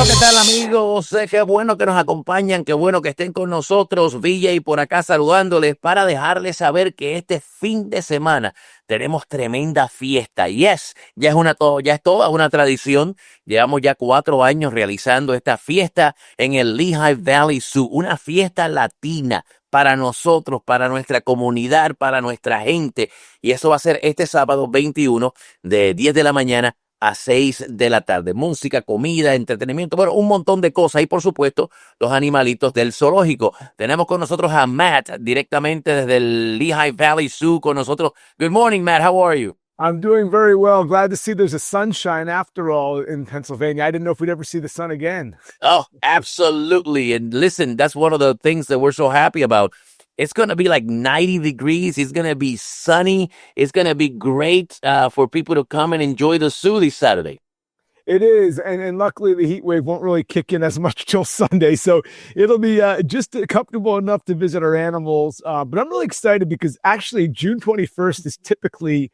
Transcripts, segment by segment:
Bueno, ¿qué tal, amigos? Qué bueno que nos acompañan, qué bueno que estén con nosotros. Villa y por acá saludándoles para dejarles saber que este fin de semana tenemos tremenda fiesta. Yes, ya es toda una tradición. Llevamos ya 4 años realizando esta fiesta en el Lehigh Valley Zoo, una fiesta latina para nosotros, para nuestra comunidad, para nuestra gente. Y eso va a ser este sábado 21 de 10 de la mañana a 6 de la tarde. Música, comida, entretenimiento, bueno, un montón de cosas. Y por supuesto, los animalitos del zoológico. Tenemos con nosotros a Matt, directamente desde el Lehigh Valley Zoo con nosotros. Good morning, Matt. How are you? I'm doing very well. I'm glad to see there's a sunshine after all in Pennsylvania. I didn't know if we'd ever see the sun again. Oh, absolutely. And listen, that's one of the things that we're so happy about. It's going to be like 90 degrees. It's going to be sunny. It's going to be great for people to come and enjoy the zoo this Saturday. It is, and luckily the heat wave won't really kick in as much till Sunday, so it'll be just comfortable enough to visit our animals. But I'm really excited because actually June 21st is typically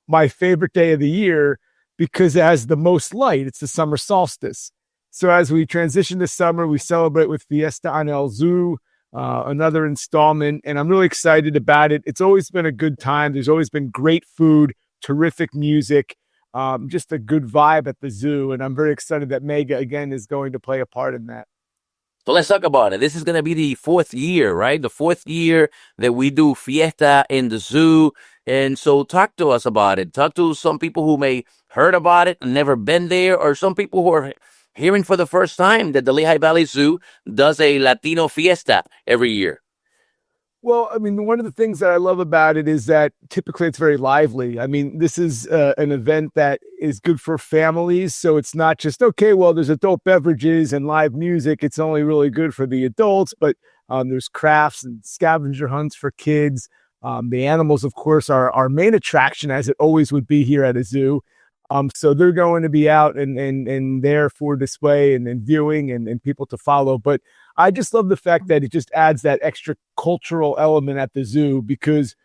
my favorite day of the year because it has the most light. It's the summer solstice. So as we transition to summer, we celebrate with Fiesta on El Zoo, another installment, and I'm really excited about it. It's always been a good time. There's always been great food, terrific music, just a good vibe at the zoo, and I'm very excited that Mega, again, is going to play a part in that. So let's talk about it. This is going to be the 4th year, right? The 4th year that we do Fiesta in the zoo. And so talk to us about it. Talk to some people who may heard about it and never been there, or some people who are hearing for the first time that the Lehigh Valley Zoo does a Latino Fiesta every year. Well, I mean, one of the things that I love about it is that typically it's very lively. I mean, this is an event that is good for families. So it's not just, okay, well, there's adult beverages and live music. It's only really good for the adults, but there's crafts and scavenger hunts for kids. The animals, of course, are our main attraction, as it always would be here at a zoo. So they're going to be out and there for display and viewing and people to follow. But I just love the fact that it just adds that extra cultural element at the zoo, because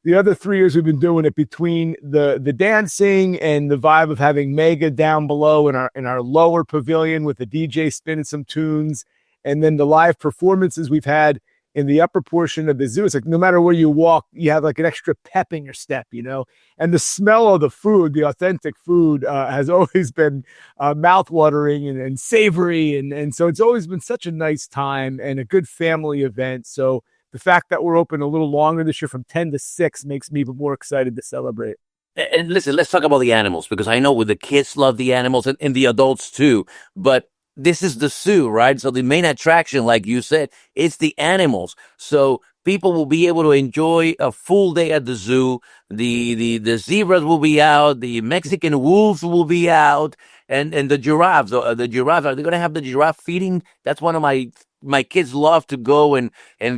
the other 3 years we've been doing it, between the dancing and the vibe of having Mega down below in our lower pavilion with the DJ spinning some tunes, and then the live performances we've had in the upper portion of the zoo. It's like no matter where you walk, you have like an extra pep in your step, you know? And the smell of the food, the authentic food, has always been mouth-watering and savory. And so it's always been such a nice time and a good family event. So the fact that we're open a little longer this year from 10 to 6 makes me even more excited to celebrate. And listen, let's talk about the animals, because I know the kids love the animals and the adults too. But this is the zoo, right? So the main attraction, like you said, it's the animals. So people will be able to enjoy a full day at the zoo. The zebras will be out. The Mexican wolves will be out, and the giraffes. The giraffes, are they going to have the giraffe feeding? That's one of my kids love to go and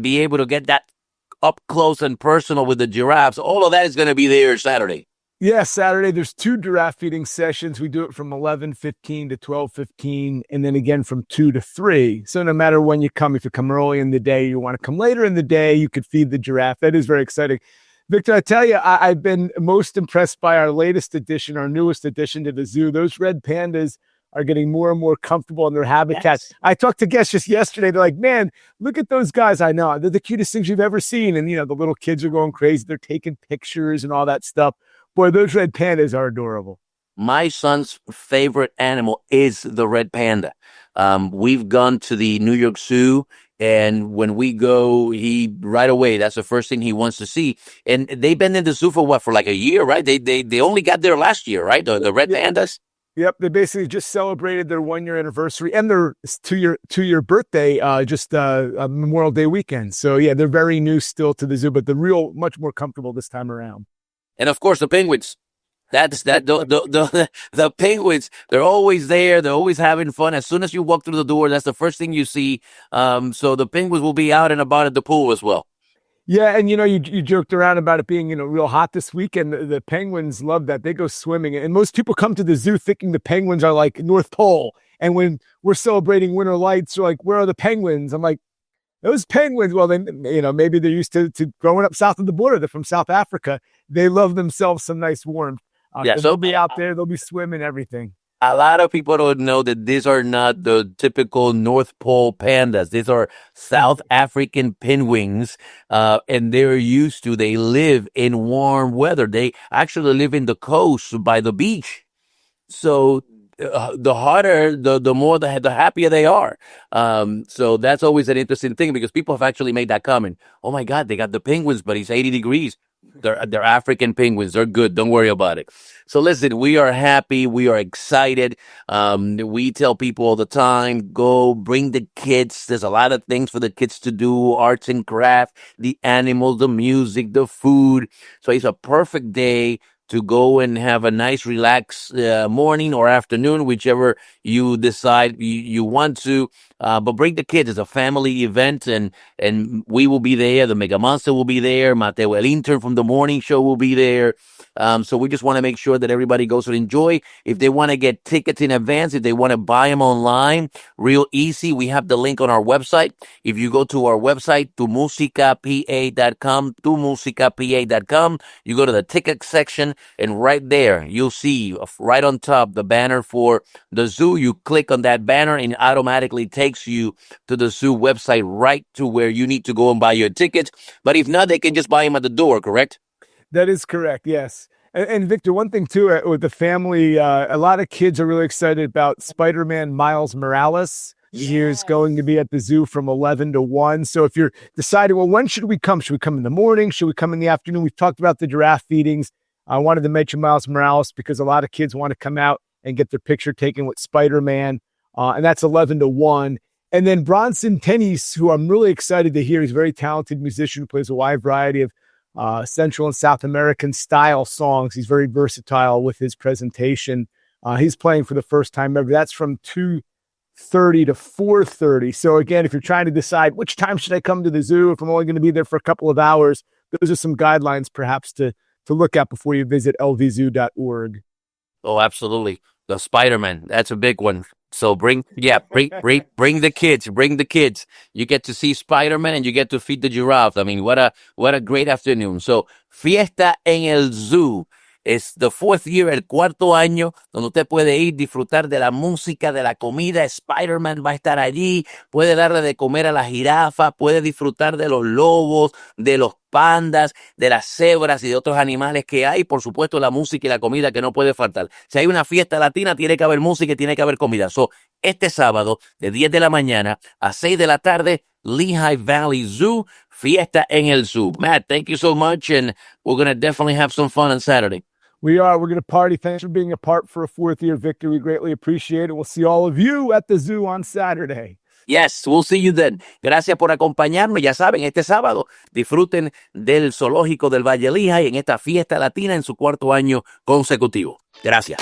be able to get that up close and personal with the giraffes. All of that is going to be there Saturday. Yeah, Saturday, there's 2 giraffe feeding sessions. We do it from 11:15 to 12:15, and then again from 2 to 3. So no matter when you come, if you come early in the day, you want to come later in the day, you could feed the giraffe. That is very exciting. Victor, I tell you, I've been most impressed by our latest addition, our newest addition to the zoo. Those red pandas are getting more and more comfortable in their habitat. Yes. I talked to guests just yesterday. They're like, man, look at those guys. I know. They're the cutest things you've ever seen. And, you know, the little kids are going crazy. They're taking pictures and all that stuff. Boy, those red pandas are adorable. My son's favorite animal is the red panda. We've gone to the New York Zoo, and when we go, he right away, that's the first thing he wants to see. And they've been in the zoo for what, for like a year, right? They only got there last year, right? The red pandas. Yep, they basically just celebrated their 1-year anniversary and their two-year birthday, just Memorial Day weekend. So yeah, they're very new still to the zoo, but they're much more comfortable this time around. And of course, the penguins. The penguins. They're always there. They're always having fun. As soon as you walk through the door, that's the first thing you see. So the penguins will be out and about at the pool as well. Yeah, and you know, you joked around about it being, you know, real hot this weekend. The penguins love that. They go swimming, and most people come to the zoo thinking the penguins are like North Pole. And when we're celebrating winter lights, they're like, "Where are the penguins?" I'm like, those penguins, well, then, you know, maybe they're used to growing up south of the border. They're from South Africa. They love themselves some nice warmth. Yeah, so they'll be out there. They'll be swimming, everything. A lot of people don't know that these are not the typical North Pole pandas. These are South African penguins, and they live in warm weather. They actually live in the coast by the beach. So the harder, the more, the happier they are. So that's always an interesting thing because people have actually made that comment. Oh my God, they got the penguins, but it's 80 degrees. They're African penguins. They're good. Don't worry about it. So listen, we are happy. We are excited. We tell people all the time, go bring the kids. There's a lot of things for the kids to do, arts and craft, the animals, the music, the food. So it's a perfect day to go and have a nice relaxed morning or afternoon, whichever you decide you want to. But bring the kids. It's a family event, and we will be there. The Mega Monster will be there. Mateo, el intern from the morning show, will be there. So we just want to make sure that everybody goes and enjoy. If they want to get tickets in advance, if they want to buy them online, real easy. We have the link on our website. If you go to our website, tumusicapa.com, you go to the ticket section, and right there, you'll see right on top the banner for the zoo. You click on that banner and it automatically takes you to the zoo website, right to where you need to go and buy your tickets. But if not, they can just buy them at the door, correct? That is correct. Yes. And Victor, one thing too, with the family, a lot of kids are really excited about Spider-Man Miles Morales. He's going to be at the zoo from 11 to 1. So if you're deciding, well, when should we come? Should we come in the morning? Should we come in the afternoon? We've talked about the giraffe feedings. I wanted to mention Miles Morales because a lot of kids want to come out and get their picture taken with Spider-Man. And that's 11 to 1. And then Bronson Tennis, who I'm really excited to hear. He's a very talented musician who plays a wide variety of Central and South American style songs. He's very versatile with his presentation. He's playing for the first time ever. That's from 2:30 to 4:30. So again, if you're trying to decide which time should I come to the zoo, if I'm only going to be there for a couple of hours, those are some guidelines perhaps to look at before you visit lvzoo.org. Oh, absolutely. The Spider-Man, that's a big one. So bring the kids. You get to see Spider-Man and you get to feed the giraffe. I mean, what a great afternoon. So, Fiesta en el Zoo. Es the fourth year, el cuarto año, donde usted puede ir, disfrutar de la música, de la comida. Spider-Man va a estar allí, puede darle de comer a la jirafa, puede disfrutar de los lobos, de los pandas, de las cebras y de otros animales que hay. Por supuesto, la música y la comida que no puede faltar. Si hay una fiesta latina, tiene que haber música y tiene que haber comida. So, este sábado, de 10 de la mañana a 6 de la tarde, Lehigh Valley Zoo, Fiesta en el Zoo. Matt, thank you so much, and we're going to definitely have some fun on Saturday. We are. We're going to party. Thanks for being a part for a fourth year, Victor. We greatly appreciate it. We'll see all of you at the zoo on Saturday. Yes, we'll see you then. Gracias por acompañarnos. Ya saben, este sábado disfruten del zoológico del Valle Lehigh en esta fiesta latina en su cuarto año consecutivo. Gracias.